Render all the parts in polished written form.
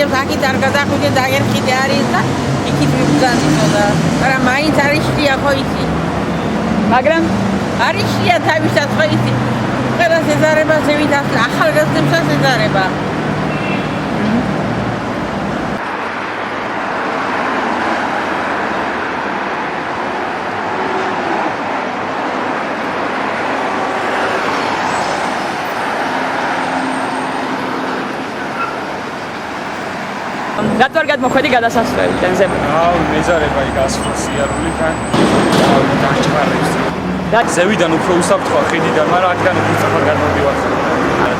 ხიდებს აქით არ გადახვიდე და ერთხიდე არის და იქით მიბრძანო და მაგრამ მაინც არის შია ხო ისი მაგრამ არის შია თავისაც ხო ისი ყველას ეზარება ზევით ახალგაზრდებსაც ეზარება რატო არ გადმოხვედი გადასასვლელიდან ზემოთ? მეზარება იქ ასვლა სიარულიდან დაჭარებს. და ზევიდან უფრო უსაფრთხოა ხიდიდან, მაგრამ აქედან უფრო სწრაფად გადმოვიდივარ.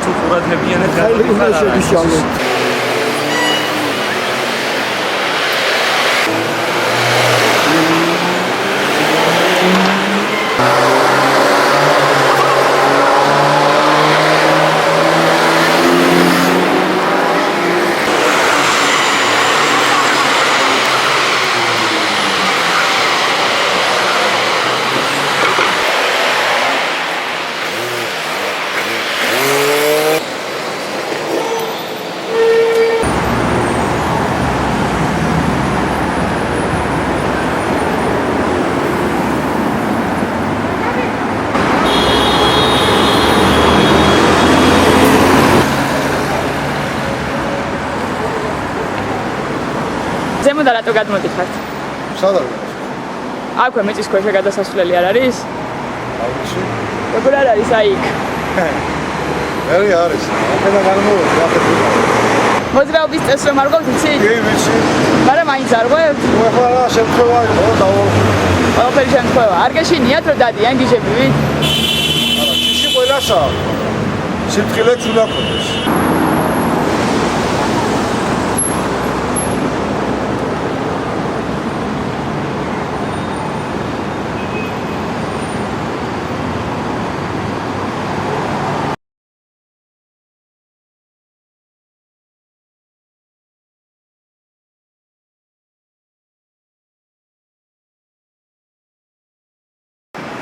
თუ ყურადღებიანად გადმოვიდივარ. ზემოთ რატო გადმოდიხართ? სად არის? აქვე მიწისქვეშა გადასასვლელი არ არის? აუცი. როგორ არ არის აი იქ? მერი არის. აქედან გამოვიდი, ახეთ ვიყავ. მოძრაობის წესს რომ არ გვაქვს იცი? კი, ვიცი. მაგრამ მაინც არ ღვევთ? ახლა რა შემთხვევა იყო და ყველაფერი შემთხვევა. არ გეშინიათ რომ დადიან გიჟებივით? არა, შიში ყველასა. სიფრთხილეც უნდა ქონდეს.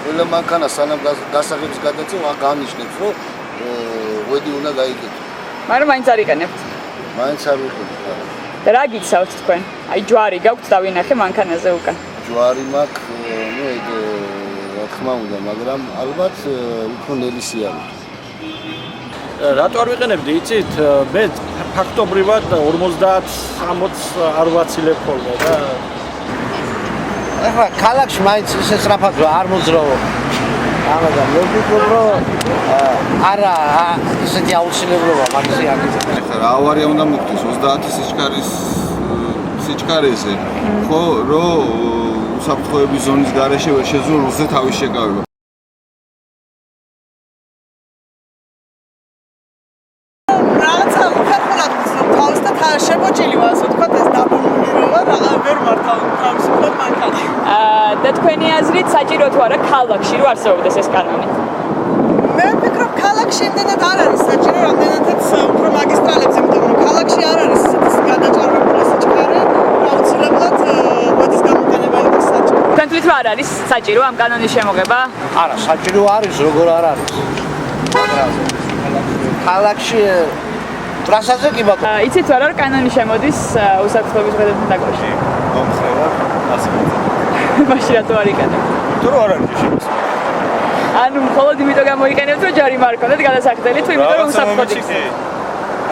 ყველა მანქანა სანამ გასაღების გადაწევა აღნიშნებს, რომ ვედი უნდა გაიგეთო. მაგრამ მაინც არ იყენებთ. მაინც არ ვიყენებ. და რა გიცავთ თქვენ? აი ჯვარი გაქვთ დავინახე მანქანაზე უკან. ჯვარი მაქვს, ნუ ეგ რა თქმა უნდა, მაგრამ ალბათ უფრო ნელისი არის. რატო არ ვიყენებდი, იცით? მე ფაქტობრივად 50-60 არ ვაცილებ ხოლმე და ახლა ქალაქში მაინც ისე სწრაფად არ მოძრაობ. ამიტომ მე ვფიქრობ, რომ არა ისეთი აუცილებლობა მაგაზე არ იქნება. ახლა რა ავარია უნდა მოგდეს 30 სიჩქარეზე, ხო, რომ უსაფრთხოების ზონის გარეშე ვერ შეძლო რუსზე თავის შეკავება. რაღაცა უხერხულად ვცნობს და თან შემოჭილი ვარ, ასე ვთქვათ, ეს დაბუნული როა, რაღაც ვერ მართავ თავისუფლად მანქანა. და თქვენი აზრით საჭირო თუ არა ქალაქში რო არსებობდეს ეს კანონი? მე ვფიქრობ, ქალაქში იმდენად არ არის საჭირო, რამდენადაც უფრო მაგისტრალებზე, იმიტომ რომ ქალაქში არ არის ისეთი გადაჭარბებული სიჩქარე, აუცილებლად ვედის გამოყენება არის საჭირო. თქვენ თვლით რომ არ არის საჭირო ამ კანონის შემოღება? არა, საჭირო არის, როგორ არ არის. მაგრამ ქალაქში ტრასაზე კი ბატონო. იცით რა რომ კანონი შემოდის უსაფრთხოების გადაცემის დაკავშირებით? მომხრევა ასე. მაშინ რატო არ იყენებთ? თუ რა არ არის შემოს. ანუ მხოლოდ იმიტომ გამოიყენებთ რომ ჯარიმა არ ქონდეთ გადასახდელი თუ იმიტომ რომ უსაფრთხოდ იქ.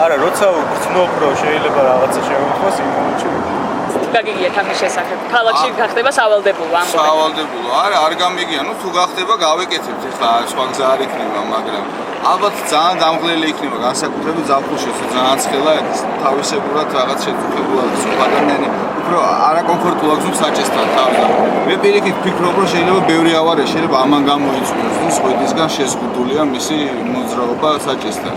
არა, როცა ვგრძნობ რომ შეიძლება რაღაცა შემოხოს იმ მომენტში. გაგიგიათ ამის შესახებ. ქალაქში გახდება სავალდებულო ამბობენ. სავალდებულო. არა, არ გამიგია, ნუ თუ გახდება გავეკეთებთ, ახლა სხვა გზა არ იქნება, მაგრამ ალბათ ძალიან დამღლელი იქნება განსაკუთრებით ზაფხულშიო, ძალიან ცხელა თავისებურად რაღაც შეწუხებულად სულ ადამიანი უფრო არაკომფორტულად გზობს საჭესთან თავზე. მე პირიქით ვფიქრობ, რომ შეიძლება ბევრი ავარია შეიძლება ამან გამოიწვიოს, რომ სხვედისგან შეზღუდულია მისი მოძრაობა საჭესთან.